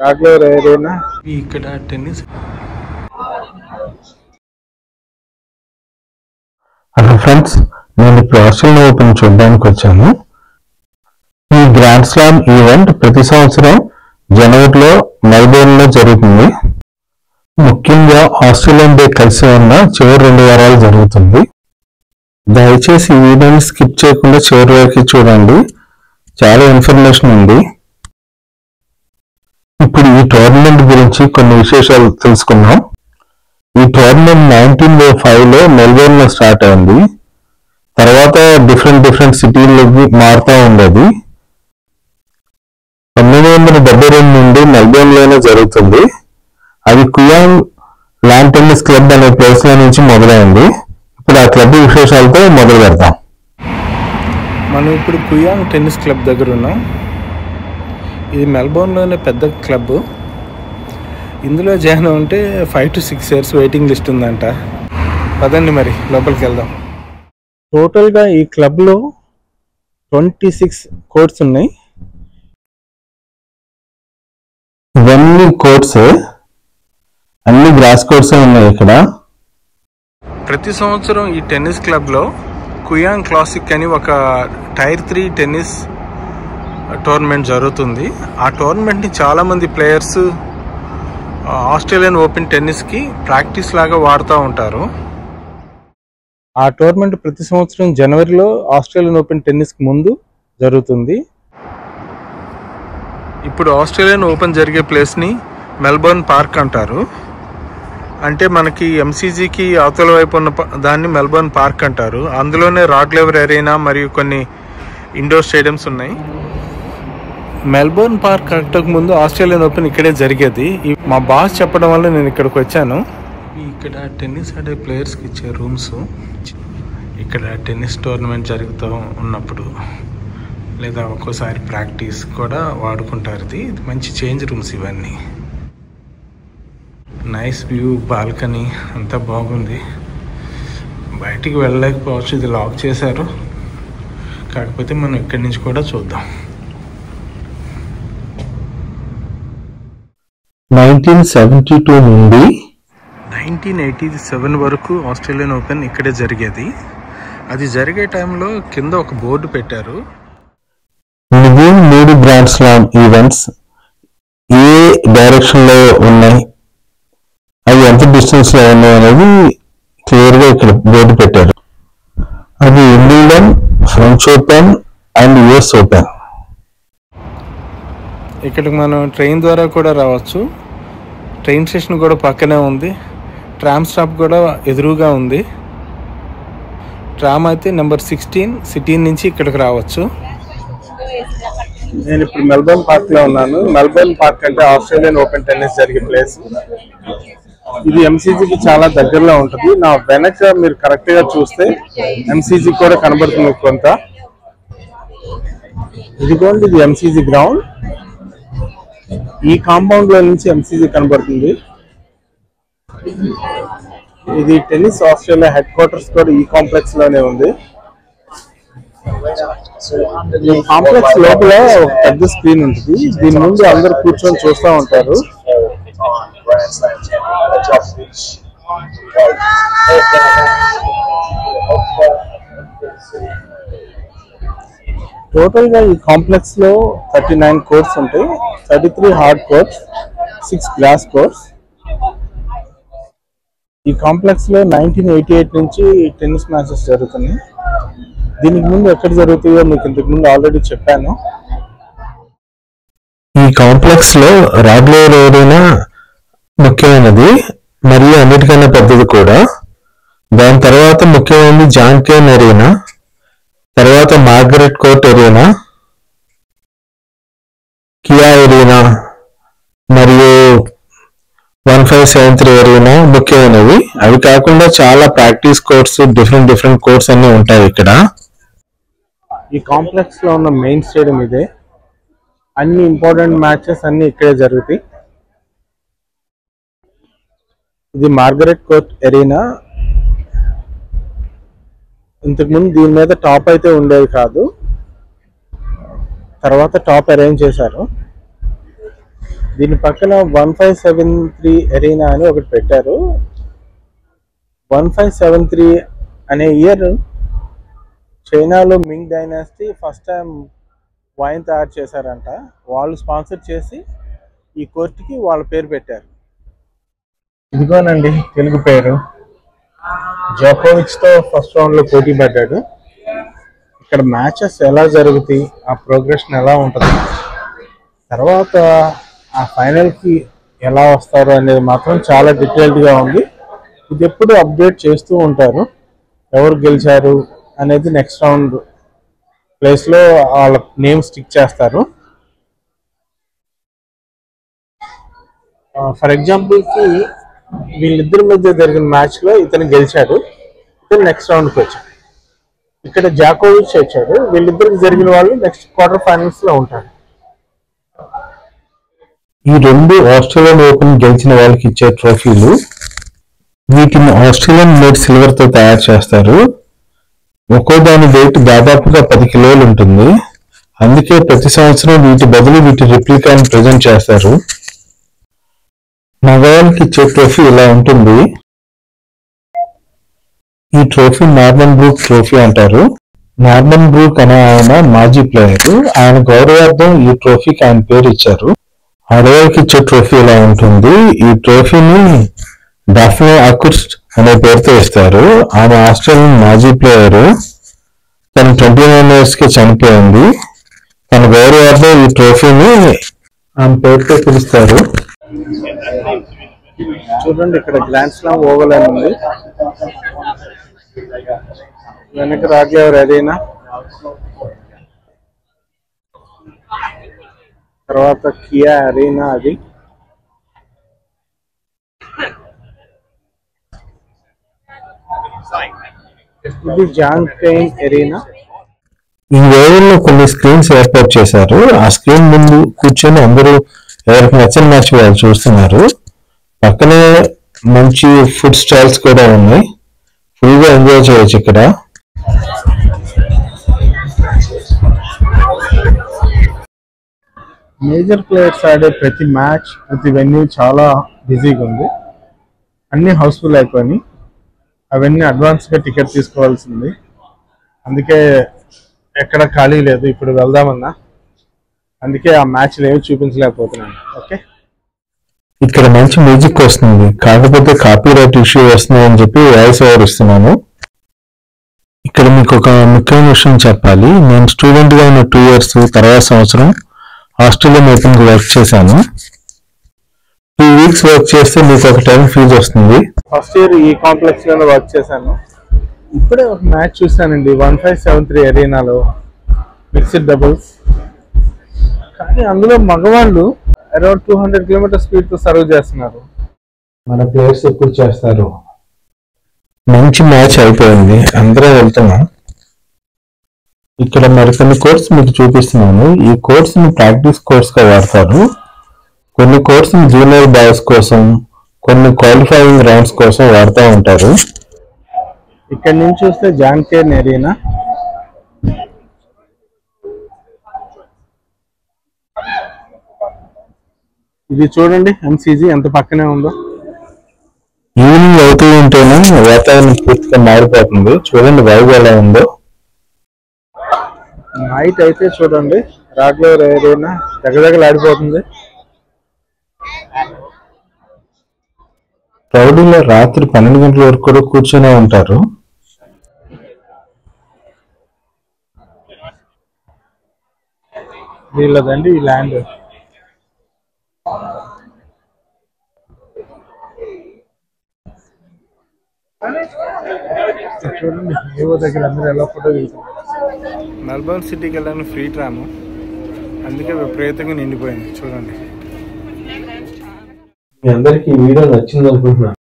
రాడ్లర్ ఏరియానా ఇక్కడ tennis. Hello friends, నేను ఇప్పుడు ఆస్ట్రేలియన్ ఓపెన్ చూడడానికి వచ్చాను. ఈ గ్రాండ్ స్లామ్ ఈవెంట్ ప్రతి సంవత్సరం జనవరిలో మెల్బోర్న్లో జరుగుతుంది. ముఖ్యంగా ఆస్ట్రేలియన్ డే కలిసి ఉన్న చివరి 2 వారాలు జరుగుతుంది. దయచేసి ఈ వీడియోని స్కిప్ చేయకుండా చివరి వరకు చూడండి, చాలా ఇన్ఫర్మేషన్ ఉంది. ఇప్పుడు ఈ టోర్నమెంట్ గురించి కొన్ని విశేషాలు తెలుసుకుందాం. ఈ టోర్నమెంట్ 1905లో మెల్బోర్న్లో స్టార్ట్ అయింది. తర్వాత డిఫరెంట్ సిటీలకి మారుతూ ఉండేది. 1972 నుండి మెల్బోర్న్లోనే జరుగుతుంది. అది కుయాంగ్ లాన్ టెన్నిస్ క్లబ్ అనే ప్లేస్ లో నుంచి మొదలైంది. ఇప్పుడు ఆ క్లబ్ విశేషాలతో మొదలు పెడతాం. మనం ఇప్పుడు కుయాంగ్ టెన్నిస్ క్లబ్ దగ్గర ఉన్నాం. ఇది మెల్బోర్న్లోనే పెద్ద క్లబ్. ఇందులో జాయిన్ ఉంటే 5 to 6 years వెయిటింగ్ లిస్ట్ ఉందంట. పదండి మరి లోపలికి వెళ్దాం. టోటల్గా ఈ క్లబ్లో 26 కోర్ట్స్ ఉన్నాయి. ఇవన్నీ కోర్ట్స్, అన్ని గ్రాస్ కోర్ట్స్ ఉన్నాయి ఇక్కడ. ప్రతి సంవత్సరం ఈ టెన్నిస్ క్లబ్లో కుయాంగ్ క్లాసిక్ అని ఒక టైర్ 3 టెన్నిస్ టోర్నమెంట్ జరుగుతుంది. ఆ టోర్నమెంట్ని చాలామంది ప్లేయర్స్ ఆస్ట్రేలియన్ ఓపెన్ టెన్నిస్కి ప్రాక్టీస్ లాగా వాడుతూ ఉంటారు. ఆ టోర్నమెంట్ ప్రతి సంవత్సరం జనవరిలో ఆస్ట్రేలియన్ ఓపెన్ టెన్నిస్కి ముందు జరుగుతుంది. ఇప్పుడు ఆస్ట్రేలియన్ ఓపెన్ జరిగే ప్లేస్ని మెల్బోర్న్ పార్క్ అంటారు. అంటే మనకి ఎంసీజీకి అవతల వైపు ఉన్న దాన్ని మెల్బోర్న్ పార్క్ అంటారు. అందులోనే రాడ్లెవర్ అరేనా మరియు కొన్ని ఇండోర్ స్టేడియంస్ ఉన్నాయి. మెల్బోర్న్ పార్క్ కట్టక ముందు ఆస్ట్రేలియన్ ఓపెన్ ఇక్కడే జరిగేది. మా బాస్ చెప్పడం వల్ల నేను ఇక్కడికి వచ్చాను. ఇక్కడ టెన్నిస్ ఆడే ప్లేయర్స్కి ఇచ్చే రూమ్స్, ఇక్కడ టెన్నిస్ టోర్నమెంట్ జరుగుతూ ఉన్నప్పుడు లేదా ఒక్కోసారి ప్రాక్టీస్ కూడా వాడుకుంటారు. ఇది మంచి చేంజ్ రూమ్స్ ఇవన్నీ. నైస్ వ్యూ, బాల్కనీ అంతా బాగుంది. బయటికి వెళ్ళలేకపోవచ్చు, ఇది లాక్ చేశారు. కాకపోతే మనం ఇక్కడి నుంచి కూడా చూద్దాం. 1972 నుండి 1987 వరకు ఆస్ట్రేలియన్ ఓపెన్ ఇక్కడే జరిగేది. అది జరిగే టైంలో కింద ఒక బోర్డు పెట్టారు. ఇది 3 గ్రాండ్ స్లామ్ ఈవెంట్స్ ఏ డైరెక్షన్ లో ఉన్నాయి, అవి ఎంత డిస్టెన్స్ లో ఉన్నాయి అనేది క్లియర్ గా ఇక్కడ బోర్డు పెట్టారు. అది Wimbledon, French open and US open. ఇక్కడికి మనం ట్రైన్ ద్వారా కూడా రావచ్చు. ట్రైన్ స్టేషన్ కూడా పక్కనే ఉంది. ట్రామ్ స్టాప్ కూడా ఎదురుగా ఉంది. ట్రామ్ అయితే నెంబర్ 16 సిటీ నుంచి ఇక్కడికి రావచ్చు. నేను ఇప్పుడు మెల్బోర్న్ పార్క్ లో ఉన్నాను. మెల్బోర్న్ పార్క్ అంటే ఆస్ట్రేలియన్ ఓపెన్ టెన్నిస్ జరిగే ప్లేస్. ఇది ఎంసీజీకి చాలా దగ్గరలో ఉంటుంది. నా వెనక మీరు కరెక్ట్ గా చూస్తే ఎంసీజీ కూడా కనబడుతుంది కొంత. ఇదిగోండి, ఇది ఎంసీజీ గ్రౌండ్. ఈ కాంపౌండ్ లో నుంచి ఎంసీజీ కనబడుతుంది. ఇది టెన్నిస్ ఆస్ట్రేలియా హెడ్ క్వార్టర్స్ కూడా ఈ కాంప్లెక్స్ లోనే ఉంది. ఈ కాంప్లెక్స్ లోపల ఒక పెద్ద స్క్రీన్ ఉంటుంది. దీని ముందు అందరు కూర్చొని చూస్తూ ఉంటారు. టోటల్ గా ఈ కాంప్లెక్స్ లో 39 కోర్ట్స్ ఉంటాయి. 33 హార్డ్ కోర్ట్స్, 6 గ్రాస్ కోర్ట్స్. ఈ కాంప్లెక్స్ లో 1988 నుంచి టెన్నిస్ మ్యాచెస్ జరుగుతున్నాయి. దీనికి ముందు ఎక్కడ జరుగుతాయో మీకు ఇంతకు ముందు ఆల్రెడీ చెప్పాను. ఈ కాంప్లెక్స్ లో రాడ్లెవర్ ఏరినా ముఖ్యమైనది మరియు అన్నిటికన్నా పెద్దది కూడా. దాని తర్వాత ముఖ్యమైనది జాన్ కేన్ ఎరీనా, తర్వాత Margaret court arena, Kia arena మరియు 1573 ఎరీనా ముఖ్యమైనవి. అవి కాకుండా చాలా ప్రాక్టీస్ కోర్ట్స్, డిఫరెంట్ కోర్ట్స్ అన్ని ఉంటాయి ఇక్కడ. ఈ కాంప్లెక్స్ లో ఉన్న మెయిన్ స్టేడియం ఇదే. అన్ని ఇంపార్టెంట్ మ్యాచెస్ అన్ని ఇక్కడే జరుగుతాయి. ఇది మార్గరెట్ కోర్ట్ ఎరీనా. ఇంతకుముందు దీని మీద టాప్ అయితే ఉండేది కాదు, తర్వాత టాప్ అరేంజ్ చేశారు. దీని పక్కన 1573 ఎరీనా అని ఒకటి పెట్టారు. 1573 అనే ఇయర్ చైనాలో Ming dynasty first time wine తయారు చేశారంట. వాళ్ళు స్పాన్సర్ చేసి ఈ కోర్టుకి వాళ్ళ పేరు పెట్టారు. ఇదిగోనండి తెలుగు పేరు. జోకోవిచ్తో ఫస్ట్ రౌండ్లో పోటీ పడ్డాడు. ఇక్కడ మ్యాచెస్ ఎలా జరుగుతాయి, ఆ ప్రోగ్రెషన్ ఎలా ఉంటుంది, తర్వాత ఆ ఫైనల్కి ఎలా వస్తారు అనేది మాత్రం చాలా డీటెయిల్డ్గా ఉంది. ఇది ఎప్పుడు అప్డేట్ చేస్తూ ఉంటారు. ఎవరు గెలిచారు అనేది నెక్స్ట్ రౌండ్ ప్లేస్లో వాళ్ళ నేమ్ స్టిక్ చేస్తారు. ఫర్ ఎగ్జాంపుల్కి వీళ్ళిద్దరి మధ్య జరిగిన మ్యాచ్లో ఇతను గెలిచాడు, ఇతను నెక్స్ట్ రౌండ్కి వచ్చాడు. ఇక్కడ జాకోవిచ్ వచ్చాడు. వీళ్ళిద్దరికి జరిగిన వాళ్ళు నెక్స్ట్ క్వార్టర్ ఫైనల్స్లో ఉంటారు. ఈ రెండు ఆస్ట్రేలియన్ ఓపెన్ గెలిచిన వాళ్ళకి ఇచ్చే ట్రోఫీలు. వీటిని ఆస్ట్రేలియన్ మేడ్ సిల్వర్ తో తయారు చేస్తారు. ఒక్కో దాని వెయిట్ దాదాపుగా 10 కిలోలు ఉంటుంది. అందుకే ప్రతి సంవత్సరం వీటి బదులు వీటి రిప్లికాని ప్రజెంట్ చేస్తారు. మగవాళ్ళకి ఇచ్చే ట్రోఫీ ఇలా ఉంటుంది. ఈ ట్రోఫీ నార్మన్ బ్రూక్ ట్రోఫీ అంటారు. నార్మన్ బ్రూక్ అనే ఆయన మాజీ ప్లేయర్. ఆయన గౌరవార్థం ఈ ట్రోఫీకి ఆయన పేరు ఇచ్చారు. ఆడవాళ్ళకి ఇచ్చే ట్రోఫీ ఇలా ఉంటుంది. ఈ ట్రోఫీని డాఫ్నే అకుర్స్ట్ అనే పేరుతో ఇస్తారు. ఆమె ఆస్ట్రేలియన్ మాజీ ప్లేయర్. తను 29 years కి చనిపోయింది. తన గౌరవార్థం ఈ ట్రోఫీని ఆమె పేరుతో పిలుస్తారు. చూడండి ఇక్కడ గ్రాండ్ స్లామ్ ఓవల్ అని ఉంది. వెనక రాగ్లెవర్ ఎరీనా, తర్వాత కియా అరీనా, అది ఇది జాన్ పెయిన్ ఎరీనా. ఈ ఓవెల్లో కొన్ని స్క్రీన్స్ ఏర్పాటు చేశారు. ఆ స్క్రీన్ ముందు కూర్చొని అందరూ ఎవరికి నచ్చిన మ్యాచ్ వాళ్ళు చూస్తున్నారు. పక్కనే మంచి ఫుడ్ స్టాల్స్ కూడా ఉన్నాయి. ఫుల్గా ఎంజాయ్ చేయొచ్చు ఇక్కడ. మేజర్ ప్లేయర్స్ ఆడే ప్రతి మ్యాచ్, ప్రతి వెన్యూ చాలా బిజీగా ఉంది. అన్నీ హౌస్ఫుల్ అయిపోయి అవన్నీ అడ్వాన్స్గా టికెట్ తీసుకోవాల్సింది. అందుకే ఎక్కడ ఖాళీ లేదు. ఇప్పుడు వెళ్దామన్నా, అందుకే ఆ మ్యాచ్లు ఏమి చూపించలేకపోతున్నాను. ఓకే, ఇక్కడ మంచి మ్యూజిక్ వస్తుంది, కాకపోతే కాపీరైట్ ఇష్యూ వస్తుంది అని చెప్పి వాయిస్ ఓవర్ ఇస్తున్నాను. ఇక్కడ మీకు ఒక ముఖ్యమైన విషయం చెప్పాలి. నేను స్టూడెంట్గా ఉన్న 2 years తర్వాత సంవత్సరం ఆస్ట్రేలియన్ ఓపెన్కి వర్క్ చేశాను. 2 weeks వర్క్ చేస్తే మీకు ఒక టైం ఫీజు వస్తుంది. ఫస్ట్ ఇయర్ ఈ కాంప్లెక్స్ లోనే వర్క్ చేశాను. ఇప్పుడే ఒక మ్యాచ్ చూసానండి 1573 ఎరీనాలో మిక్స్డ్ డబుల్స్. కానీ అందులో మగవాళ్ళు అరౌండ్ 200 km స్పీడ్తో సర్వ్ చేస్తున్నారు. మన ప్లేయర్స్ ఎక్కువ చేస్తారు. మంచి మ్యాచ్ అయిపోయింది, అందరం వెళ్తున్నాం. ఇక్కడ మరికొన్ని కోర్స్ మీకు చూపిస్తున్నాను. ఈ కోర్స్ని ప్రాక్టీస్ కోర్స్గా వాడతారు. కొన్ని కోర్సులు జూనియర్ బాయ్స్ కోసం, కొన్ని క్వాలిఫైయింగ్ రౌండ్స్ కోసం వాడుతూ ఉంటారు. ఇక్కడ నుంచి చూస్తే జాన్ కేర్న్ ఎరీనా, ఇది చూడండి ఎంసీజీ ఎంత పక్కనే ఉందో. ఈవినింగ్ అవుతూ ఉంటేనే వాతావరణం పూర్తిగా మారిపోతుంది. చూడండి వైబ్ ఎలా ఉందో. నైట్ అయితే చూడండి రాగ్లెవర్ ఎరీనా దగ్గరలాడిపోతుంది. క్రౌడీలో రాత్రి 12 గంటల వరకు కూడా కూర్చొనే ఉంటారు. వీళ్ళదండి ఈ ల్యాండ్. చూడండి ఏవో దగ్గర అందరూ ఎలా ఫోటో తీసుకుంటారు. మెల్బోర్న్ సిటీకి వెళ్ళడానికి ఫ్రీ ట్రాము, అందుకే విపరీతంగా నిండిపోయింది. చూడండి. మీ అందరికి ఈ వీడియో నచ్చింది అనుకుంటున్నాను.